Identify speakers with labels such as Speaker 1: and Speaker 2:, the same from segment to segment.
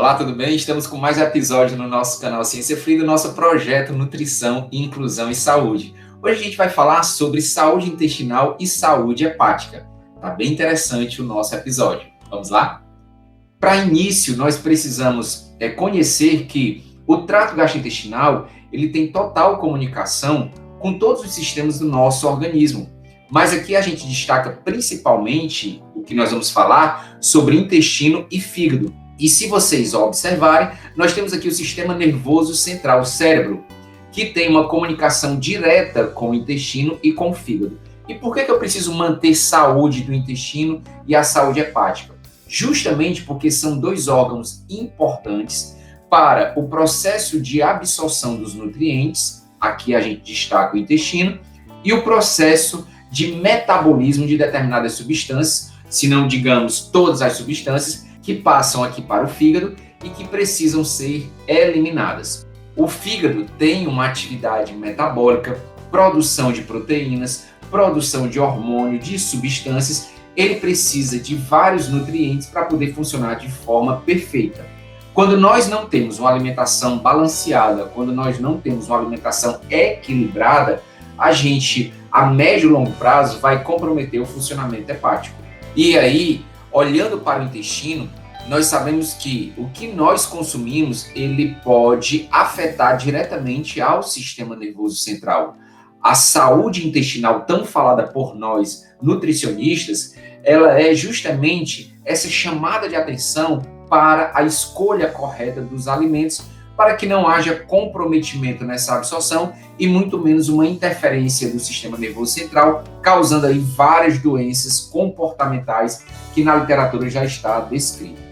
Speaker 1: Olá, tudo bem? Estamos com mais um episódio no nosso canal Ciência Free do nosso projeto Nutrição, Inclusão e Saúde. Hoje a gente vai falar sobre saúde intestinal e saúde hepática. Tá bem interessante o nosso episódio. Vamos lá? Para início, nós precisamos conhecer que o trato gastrointestinal ele tem total comunicação com todos os sistemas do nosso organismo. Mas aqui a gente destaca principalmente o que nós vamos falar sobre intestino e fígado. E se vocês observarem, nós temos aqui o sistema nervoso central, o cérebro, que tem uma comunicação direta com o intestino e com o fígado. E por que eu preciso manter saúde do intestino e a saúde hepática? Justamente porque são dois órgãos importantes para o processo de absorção dos nutrientes, aqui a gente destaca o intestino, e o processo de metabolismo de determinadas substâncias, se não digamos todas as substâncias, que passam aqui para o fígado e que precisam ser eliminadas. O fígado tem uma atividade metabólica, produção de proteínas, produção de hormônio, de substâncias. Ele precisa de vários nutrientes para poder funcionar de forma perfeita. Quando nós não temos uma alimentação balanceada, quando nós não temos uma alimentação equilibrada, a gente, a médio e longo prazo, vai comprometer o funcionamento hepático. E aí, olhando para o intestino, nós sabemos que o que nós consumimos, ele pode afetar diretamente ao sistema nervoso central. A saúde intestinal, tão falada por nós nutricionistas, ela é justamente essa chamada de atenção para a escolha correta dos alimentos, para que não haja comprometimento nessa absorção e muito menos uma interferência do sistema nervoso central, causando aí várias doenças comportamentais que na literatura já está descrita.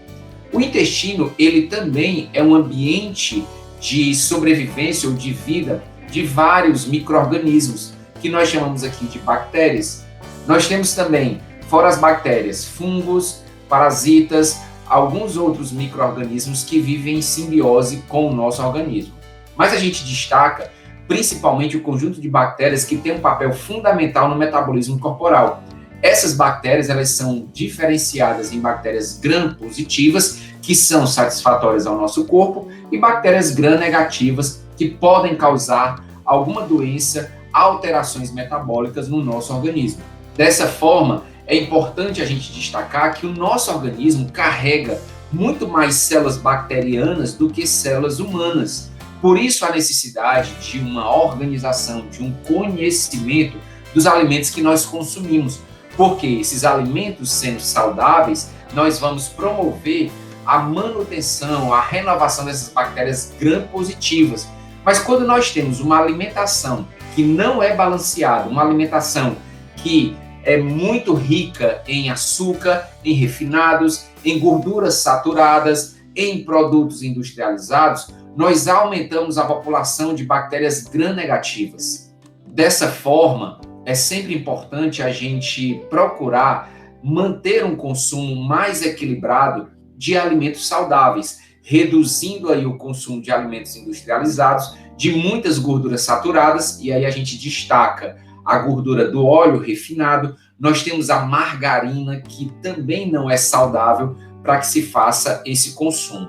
Speaker 1: O intestino, ele também é um ambiente de sobrevivência ou de vida de vários micro-organismos, que nós chamamos aqui de bactérias. Nós temos também, fora as bactérias, fungos, parasitas, alguns outros micro-organismos que vivem em simbiose com o nosso organismo. Mas a gente destaca principalmente o conjunto de bactérias que tem um papel fundamental no metabolismo corporal. Essas bactérias, elas são diferenciadas em bactérias gram-positivas, que são satisfatórias ao nosso corpo, e bactérias gram-negativas, que podem causar alguma doença, alterações metabólicas no nosso organismo. Dessa forma, é importante a gente destacar que o nosso organismo carrega muito mais células bacterianas do que células humanas. Por isso, a necessidade de uma organização, de um conhecimento dos alimentos que nós consumimos. Porque esses alimentos sendo saudáveis, nós vamos promover a manutenção, a renovação dessas bactérias gram-positivas. Mas quando nós temos uma alimentação que não é balanceada, uma alimentação que é muito rica em açúcar, em refinados, em gorduras saturadas, em produtos industrializados, nós aumentamos a população de bactérias gram-negativas. Dessa forma, é sempre importante a gente procurar manter um consumo mais equilibrado de alimentos saudáveis, reduzindo aí o consumo de alimentos industrializados, de muitas gorduras saturadas, e aí a gente destaca a gordura do óleo refinado. Nós temos a margarina, que também não é saudável para que se faça esse consumo.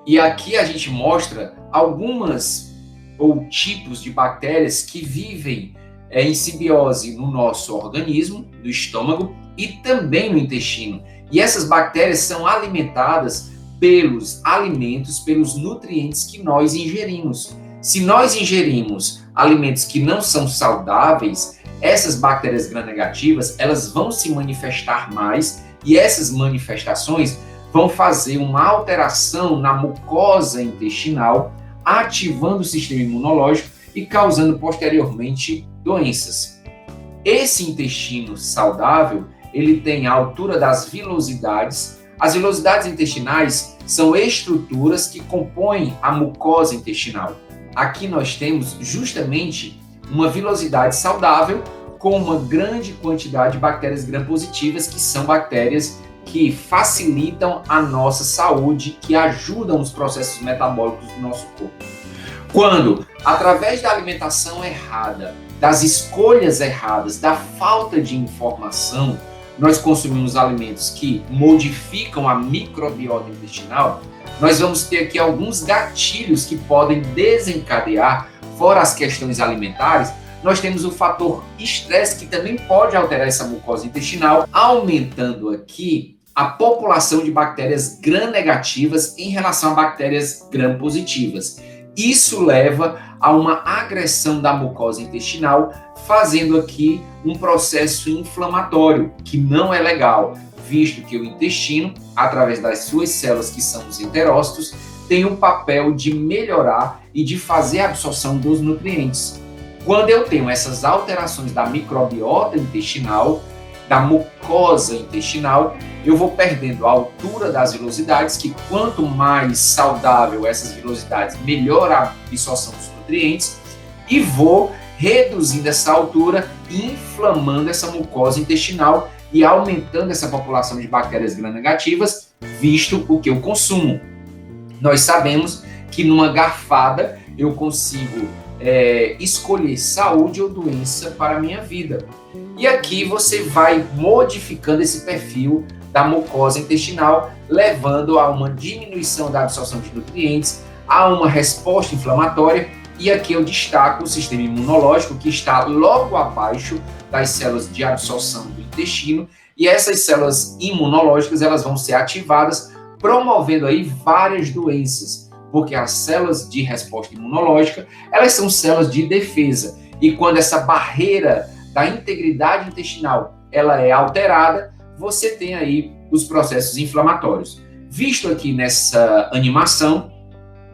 Speaker 1: E aqui a gente mostra algumas ou tipos de bactérias que vivem em simbiose no nosso organismo, no estômago e também no intestino. E essas bactérias são alimentadas pelos alimentos, pelos nutrientes que nós ingerimos. Se nós ingerimos alimentos que não são saudáveis, essas bactérias gram-negativas, elas vão se manifestar mais e essas manifestações vão fazer uma alteração na mucosa intestinal, ativando o sistema imunológico e causando posteriormente doenças. Esse intestino saudável, ele tem a altura das vilosidades. As vilosidades intestinais são estruturas que compõem a mucosa intestinal. Aqui nós temos justamente uma vilosidade saudável com uma grande quantidade de bactérias gram-positivas, que são bactérias que facilitam a nossa saúde, que ajudam os processos metabólicos do nosso corpo. Quando, através da alimentação errada, das escolhas erradas, da falta de informação, nós consumimos alimentos que modificam a microbiota intestinal, nós vamos ter aqui alguns gatilhos que podem desencadear, fora as questões alimentares, nós temos o fator estresse, que também pode alterar essa mucosa intestinal, aumentando aqui a população de bactérias gram-negativas em relação a bactérias gram-positivas. Isso leva a uma agressão da mucosa intestinal, fazendo aqui um processo inflamatório, que não é legal, visto que o intestino, através das suas células, que são os enterócitos, tem o papel de melhorar e de fazer a absorção dos nutrientes. Quando eu tenho essas alterações da microbiota intestinal, da mucosa intestinal, eu vou perdendo a altura das vilosidades, que quanto mais saudável essas vilosidades, melhor a absorção dos nutrientes, e vou reduzindo essa altura e inflamando essa mucosa intestinal e aumentando essa população de bactérias gram-negativas, visto o que eu consumo. Nós sabemos que numa garfada eu consigo escolher saúde ou doença para a minha vida. E aqui você vai modificando esse perfil da mucosa intestinal, levando a uma diminuição da absorção de nutrientes, a uma resposta inflamatória, e aqui eu destaco o sistema imunológico, que está logo abaixo das células de absorção do intestino, e essas células imunológicas elas vão ser ativadas, promovendo aí várias doenças, porque as células de resposta imunológica, elas são células de defesa, e quando essa barreira da integridade intestinal ela é alterada, você tem aí os processos inflamatórios. Visto aqui nessa animação,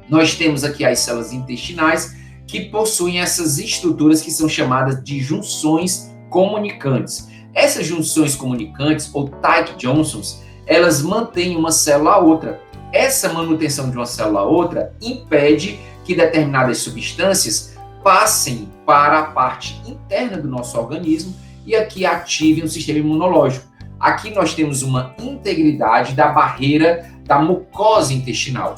Speaker 1: nós temos aqui as células intestinais que possuem essas estruturas que são chamadas de junções comunicantes. Essas junções comunicantes, ou tight junctions, elas mantêm uma célula a outra. Essa manutenção de uma célula a outra impede que determinadas substâncias passem para a parte interna do nosso organismo e aqui ativem o sistema imunológico. Aqui nós temos uma integridade da barreira da mucosa intestinal.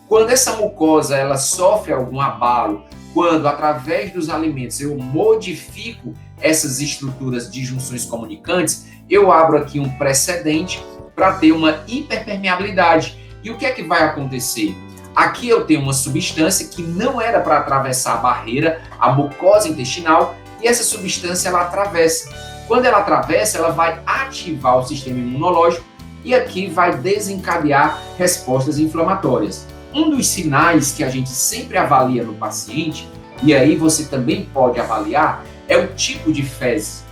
Speaker 1: Quando essa mucosa ela sofre algum abalo, quando através dos alimentos eu modifico essas estruturas de junções comunicantes, eu abro aqui um precedente para ter uma hiperpermeabilidade. E o que é que vai acontecer? Aqui eu tenho uma substância que não era para atravessar a barreira, a mucosa intestinal, e essa substância ela atravessa. Quando ela atravessa, ela vai ativar o sistema imunológico e aqui vai desencadear respostas inflamatórias. Um dos sinais que a gente sempre avalia no paciente, e aí você também pode avaliar, é o tipo de fezes.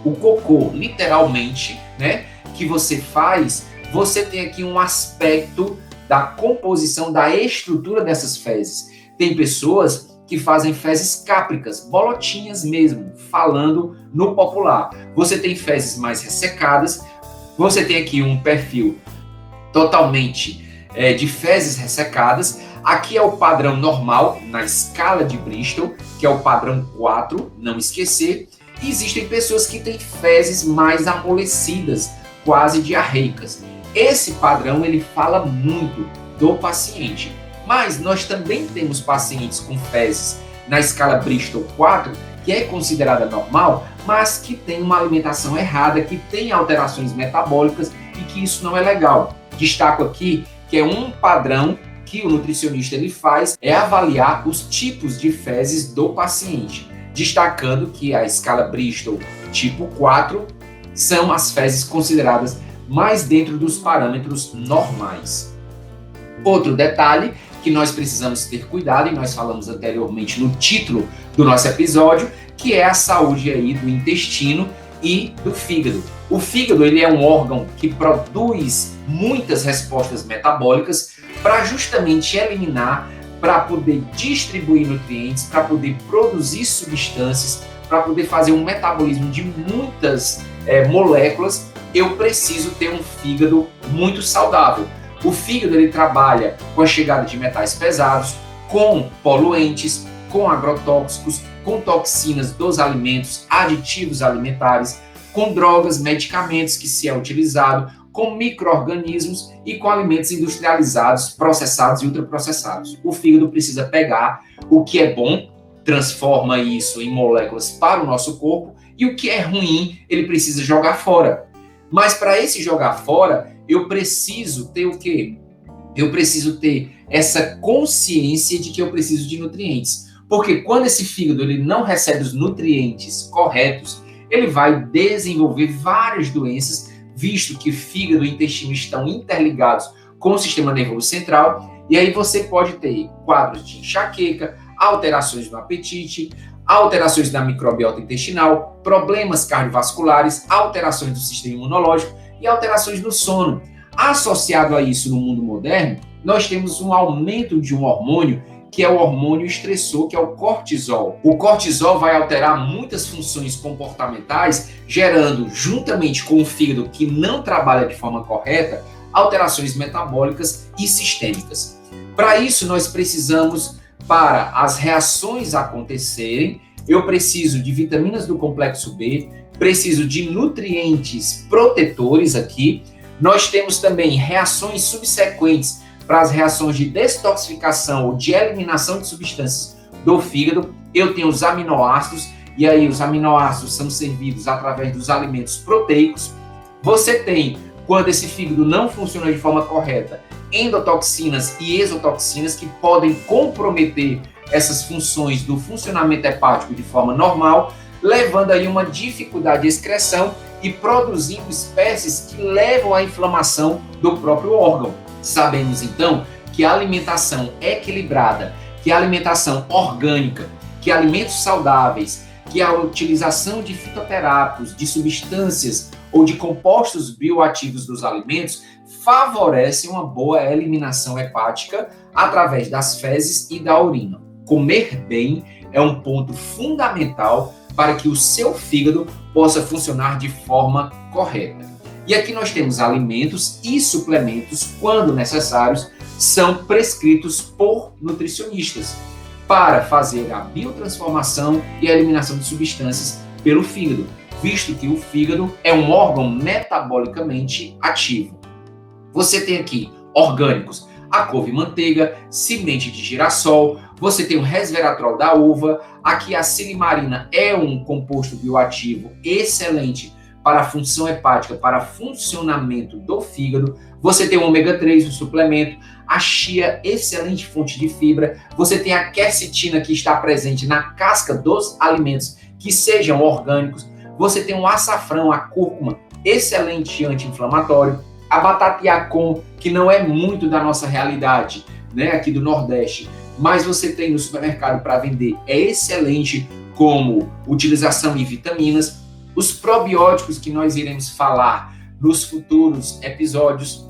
Speaker 1: O cocô, literalmente, né, que você faz, você tem aqui um aspecto da composição, da estrutura dessas fezes. Tem pessoas que fazem fezes cápricas, bolotinhas mesmo, falando no popular. Você tem fezes mais ressecadas, você tem aqui um perfil totalmente de fezes ressecadas. Aqui é o padrão normal, na escala de Bristol, que é o padrão 4, não esquecer. E existem pessoas que têm fezes mais amolecidas, quase diarreicas. Esse padrão ele fala muito do paciente, mas nós também temos pacientes com fezes na escala Bristol 4, que é considerada normal, mas que tem uma alimentação errada, que tem alterações metabólicas e que isso não é legal. Destaco aqui que é um padrão que o nutricionista ele faz, é avaliar os tipos de fezes do paciente, destacando que a escala Bristol tipo 4 são as fezes consideradas mais dentro dos parâmetros normais. Outro detalhe que nós precisamos ter cuidado, e nós falamos anteriormente no título do nosso episódio, que é a saúde aí do intestino e do fígado. O fígado ele é um órgão que produz muitas respostas metabólicas para justamente eliminar, para poder distribuir nutrientes, para poder produzir substâncias, para poder fazer um metabolismo de muitas moléculas. Eu preciso ter um fígado muito saudável. O fígado ele trabalha com a chegada de metais pesados, com poluentes, com agrotóxicos, com toxinas dos alimentos, aditivos alimentares, com drogas, medicamentos que se é utilizado, com micro-organismos e com alimentos industrializados, processados e ultraprocessados. O fígado precisa pegar o que é bom, transforma isso em moléculas para o nosso corpo, e o que é ruim, ele precisa jogar fora. Mas para esse jogar fora, eu preciso ter o quê? Eu preciso ter essa consciência de que eu preciso de nutrientes. Porque quando esse fígado ele não recebe os nutrientes corretos, ele vai desenvolver várias doenças, visto que fígado e intestino estão interligados com o sistema nervoso central, e aí você pode ter quadros de enxaqueca, alterações no apetite, alterações na microbiota intestinal, problemas cardiovasculares, alterações do sistema imunológico e alterações no sono. Associado a isso no mundo moderno, nós temos um aumento de um hormônio que é o hormônio estressor, que é o cortisol. O cortisol vai alterar muitas funções comportamentais, gerando, juntamente com o fígado que não trabalha de forma correta, alterações metabólicas e sistêmicas. Para isso, nós precisamos, para as reações acontecerem, eu preciso de vitaminas do complexo B, preciso de nutrientes protetores aqui. Nós temos também reações subsequentes para as reações de detoxificação ou de eliminação de substâncias do fígado. Eu tenho os aminoácidos, e aí os aminoácidos são servidos através dos alimentos proteicos. Você tem, quando esse fígado não funciona de forma correta, endotoxinas e exotoxinas que podem comprometer essas funções do funcionamento hepático de forma normal, levando aí uma dificuldade de excreção e produzindo espécies que levam à inflamação do próprio órgão. Sabemos então que a alimentação equilibrada, que a alimentação orgânica, que alimentos saudáveis, que a utilização de fitoterápicos, de substâncias ou de compostos bioativos dos alimentos favorece uma boa eliminação hepática através das fezes e da urina. Comer bem é um ponto fundamental para que o seu fígado possa funcionar de forma correta. E aqui nós temos alimentos e suplementos, quando necessários, são prescritos por nutricionistas para fazer a biotransformação e a eliminação de substâncias pelo fígado, visto que o fígado é um órgão metabolicamente ativo. Você tem aqui orgânicos, a couve-manteiga, semente de girassol, você tem o resveratrol da uva, aqui a silimarina é um composto bioativo excelente para a função hepática, para funcionamento do fígado. Você tem o ômega 3, o suplemento, a chia, excelente fonte de fibra. Você tem a quercetina que está presente na casca dos alimentos que sejam orgânicos. Você tem o açafrão, a cúrcuma, excelente anti-inflamatório. A batata yacon, que não é muito da nossa realidade, né, aqui do Nordeste, mas você tem no supermercado para vender, é excelente como utilização de vitaminas. Os probióticos que nós iremos falar nos futuros episódios,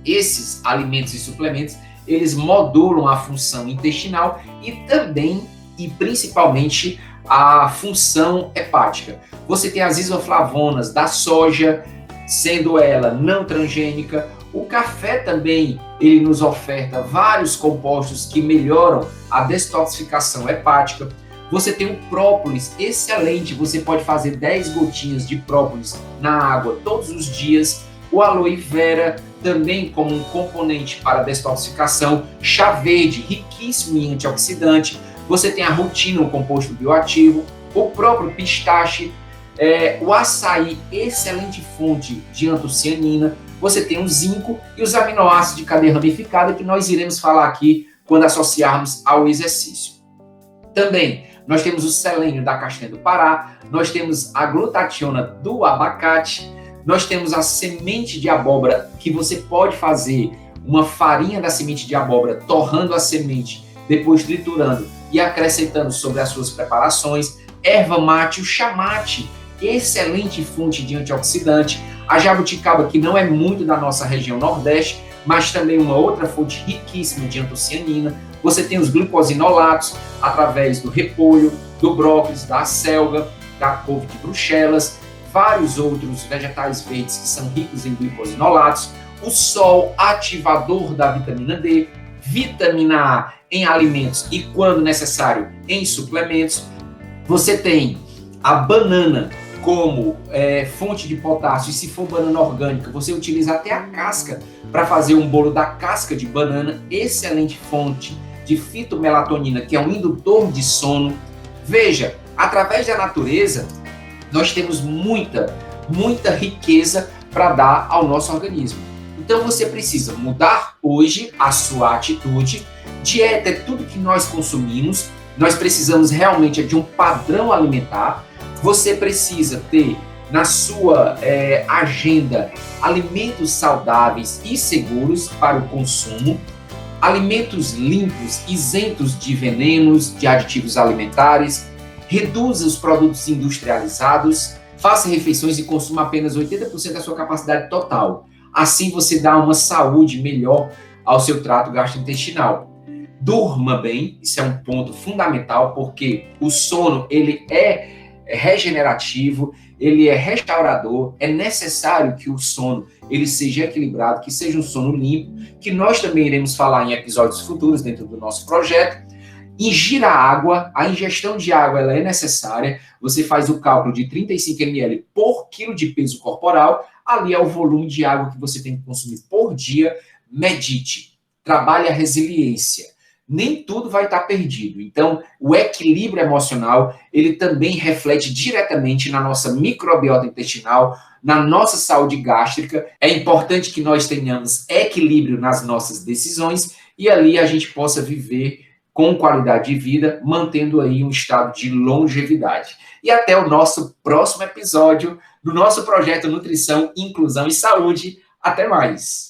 Speaker 1: esses alimentos e suplementos, eles modulam a função intestinal e também e principalmente a função hepática. Você tem as isoflavonas da soja, sendo ela não transgênica. O café também, ele nos oferta vários compostos que melhoram a detoxificação hepática. Você tem o própolis, excelente, você pode fazer 10 gotinhas de própolis na água todos os dias. O aloe vera, também como um componente para detoxificação. Chá verde, riquíssimo em antioxidante. Você tem a rutina, um composto bioativo. O próprio pistache, o açaí, excelente fonte de antocianina. Você tem o zinco e os aminoácidos de cadeia ramificada, que nós iremos falar aqui quando associarmos ao exercício. Também nós temos o selênio da castanha do Pará, nós temos a glutationa do abacate, nós temos a semente de abóbora, que você pode fazer uma farinha da semente de abóbora, torrando a semente, depois triturando e acrescentando sobre as suas preparações. Erva mate, o chamate, excelente fonte de antioxidante. A jabuticaba, que não é muito da nossa região Nordeste, mas também uma outra fonte riquíssima de antocianina. Você tem os glicosinolatos através do repolho, do brócolis, da acelga, da couve de Bruxelas, vários outros vegetais verdes que são ricos em glicosinolatos. O sol, ativador da vitamina D, vitamina A em alimentos e, quando necessário, em suplementos. Você tem a banana como fonte de potássio, e se for banana orgânica, você utiliza até a casca para fazer um bolo da casca de banana, excelente fonte de fitomelatonina, que é um indutor de sono. Veja, através da natureza, nós temos muita riqueza para dar ao nosso organismo. Então você precisa mudar hoje a sua atitude. Dieta é tudo que nós consumimos. Nós precisamos realmente de um padrão alimentar. Você precisa ter na sua agenda alimentos saudáveis e seguros para o consumo, alimentos limpos, isentos de venenos, de aditivos alimentares, reduza os produtos industrializados, faça refeições e consuma apenas 80% da sua capacidade total. Assim você dá uma saúde melhor ao seu trato gastrointestinal. Durma bem, isso é um ponto fundamental, porque o sono ele é regenerativo, ele é restaurador, é necessário que o sono ele seja equilibrado, que seja um sono limpo, que nós também iremos falar em episódios futuros dentro do nosso projeto. Ingira água, a ingestão de água ela é necessária, você faz o cálculo de 35 ml por quilo de peso corporal, ali é o volume de água que você tem que consumir por dia. Medite, trabalhe a resiliência. Nem tudo vai estar perdido. Então, o equilíbrio emocional, ele também reflete diretamente na nossa microbiota intestinal, na nossa saúde gástrica. É importante que nós tenhamos equilíbrio nas nossas decisões e ali a gente possa viver com qualidade de vida, mantendo aí um estado de longevidade. E até o nosso próximo episódio do nosso projeto Nutrição, Inclusão e Saúde. Até mais!